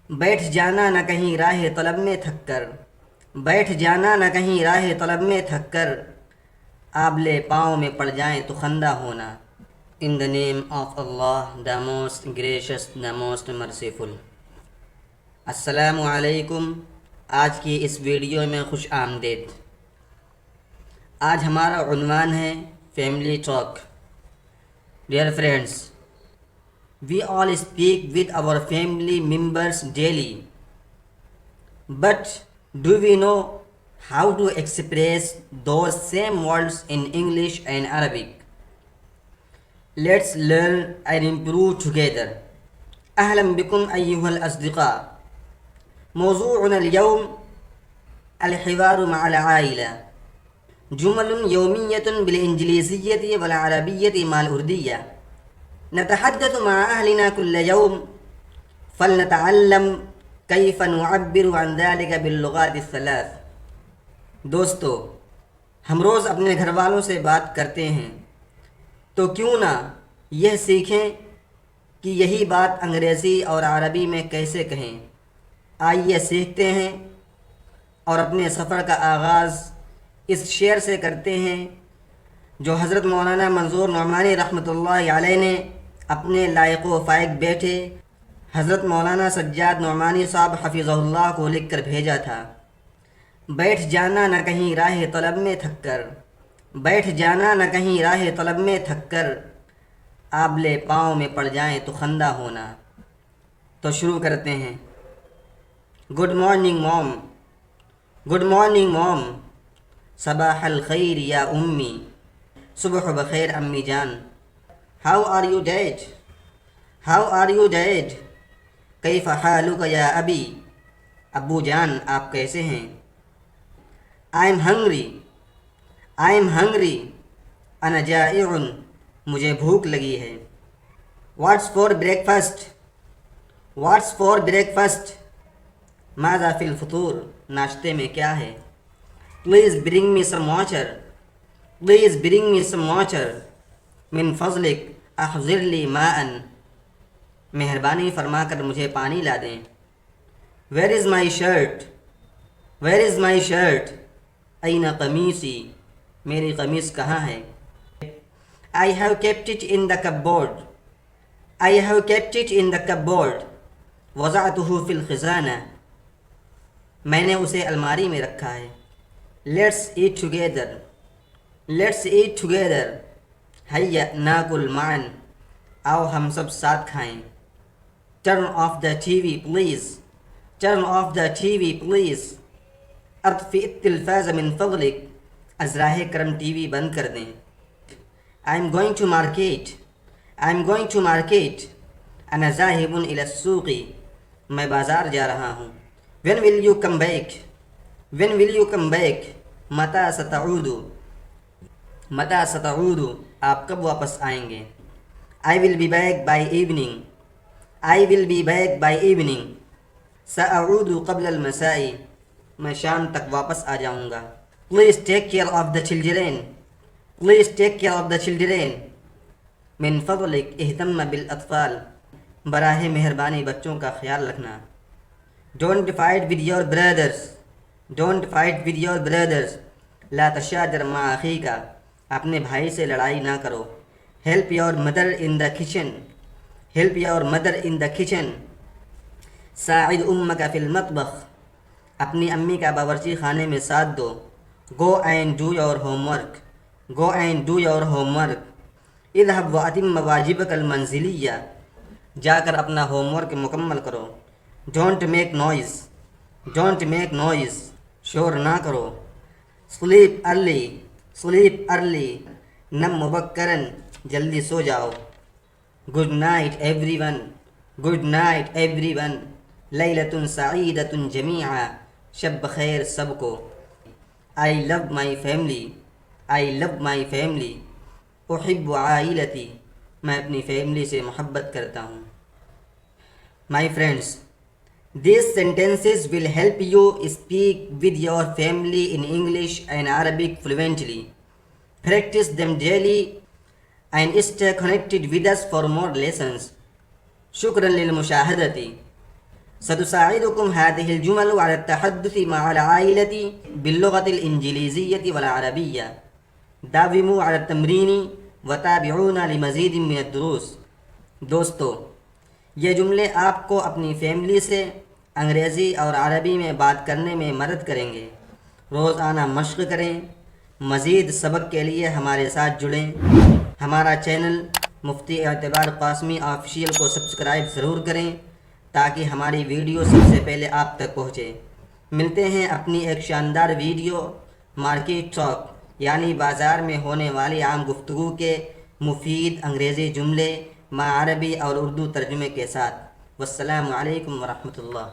بیٹھ جانا نہ کہیں راہ طلب میں تھک کر، بیٹھ جانا نہ کہیں راہ طلب میں تھک کر، آبلے پاؤں میں پڑ جائیں تو خندہ ہونا۔ In the name of Allah the most gracious the most merciful. السلام علیکم، آج کی اس ویڈیو میں خوش آمدید۔ آج ہمارا عنوان ہے family talk. Dear friends, we all speak with our family members daily, but do we know how to express those same words in English and Arabic? Let's learn and improve together. أهلا بكم أيها الأصدقاء. موضوعنا اليوم الحوار مع العائلة. جمل يومية بالإنجليزية والعربية مع الأردية. نتحدث مع أهلنا كل يوم، فلنتعلم كيف نعبر عن ذلك باللغات الثلاث۔ دوستو، ہم روز اپنے گھر والوں سے بات کرتے ہیں، تو کیوں نہ یہ سیکھیں کہ یہی بات انگریزی اور عربی میں کیسے کہیں۔ آئیے سیکھتے ہیں اور اپنے سفر کا آغاز اس شعر سے کرتے ہیں جو حضرت مولانا منظور نعمانی رحمۃ اللہ علیہ نے اپنے لائق و فائق بیٹے حضرت مولانا سجاد نعمانی صاحب حفظہ اللہ کو لکھ کر بھیجا تھا۔ بیٹھ جانا نہ کہیں راہ طلب میں تھک کر، بیٹھ جانا نہ کہیں راہ طلب میں تھک کر، آبلے پاؤں میں پڑ جائیں تو خندہ ہونا۔ تو شروع کرتے ہیں۔ Good morning mom, good morning mom, صباح الخیر یا امی، صبح بخیر امی جان۔ How are you dad, how are you dad, کیف حالک یا ابی، ابو جان آپ کیسے ہیں۔ I'm hungry, I'm hungry, انا جائع، مجھے بھوک لگی ہے۔ What's for breakfast, what's for breakfast, ماذا فی الفطور، ناشتے میں کیا ہے۔ Please bring me some water, please bring me some water, من فضلک احضر لی ماء، مہربانی فرما کر مجھے پانی لا دیں۔ Where is my shirt, where is my shirt, این قمیصی، میری قمیص کہاں ہے۔ I have kept it in the cupboard, I have kept it in the cupboard, وضعتہ فی الخزانہ، میں نے اسے الماری میں رکھا ہے۔ Let's eat together, let's eat together, ہیہ ناکل معاً، آؤ ہم سب ساتھ کھائیں۔ Turn off the TV please, turn off the TV please, اطفئ التلفاز من فضلک، از راہ کرم ٹی وی بند کر دیں۔ I'm going to market, I'm going to market, انا ذاہب الی السوق، میں بازار جا رہا ہوں۔ When will you come back, when will you come back, متی ستعود، متی ستعود، آپ کب واپس آئیں گے۔ I will be back by evening, I will be back by evening, سأعود قبل المساء، میں شام تک واپس آ جاؤں گا۔ Please take care of the children, please take care of the children, من فضلک اہتم بالاطفال، براہ مہربانی بچوں کا خیال رکھنا۔ Don't fight with your brothers, don't fight with your brothers, لا تشاجر مع اخیک، اپنے بھائی سے لڑائی نہ کرو۔ Help your mother in the kitchen, help your mother in the kitchen, ساعد امک فی المطبخ، اپنی امی کا باورچی خانے میں ساتھ دو۔ Go and do your homework, go and do your homework, اذهب واتم واجبک المنزلیہ، جا کر اپنا ہوم ورک مکمل کرو۔ Don't make noise, don't make noise, شور نہ کرو۔ سلیپ ارلی، سلیپ ارلی، نم مبکرن، جلدی سو جاؤ۔ Good night everyone, good night everyone, لیلۃ سعیدۃ جمیعا، شب بخیر سب کو۔ آئی لو my family, I love my family, احب عائلتی، میں اپنی فیملی سے محبت کرتا ہوں۔ My friends, these sentences will help you speak with your family in English and Arabic fluently. Practice them daily and stay connected with us for more lessons. شکراً للمشاہدتی۔ ستساعدكم هذه الجمل على التحدث مع العائلة باللغة الإنجليزية والعربية. داوموا على التمرين وتابعونا لمزيد من الدروس. دوستو، یہ جملے آپ کو اپنی فیملی سے انگریزی اور عربی میں بات کرنے میں مدد کریں گے. روزانہ مشق کریں. مزید سبق کے لیے ہمارے ساتھ جڑیں. ہمارا چینل مفتی اعتبار قاسمی آفیشیل کو سبسکرائب ضرور کریں تاکہ ہماری ویڈیو سب سے پہلے آپ تک پہنچے. ملتے ہیں اپنی ایک شاندار ویڈیو مارکیٹ ٹاک یعنی بازار میں ہونے والی عام گفتگو کے مفید انگریزی جملے مع عربی اور اردو ترجمے کے ساتھ. والسلام علیکم ورحمۃ اللہ.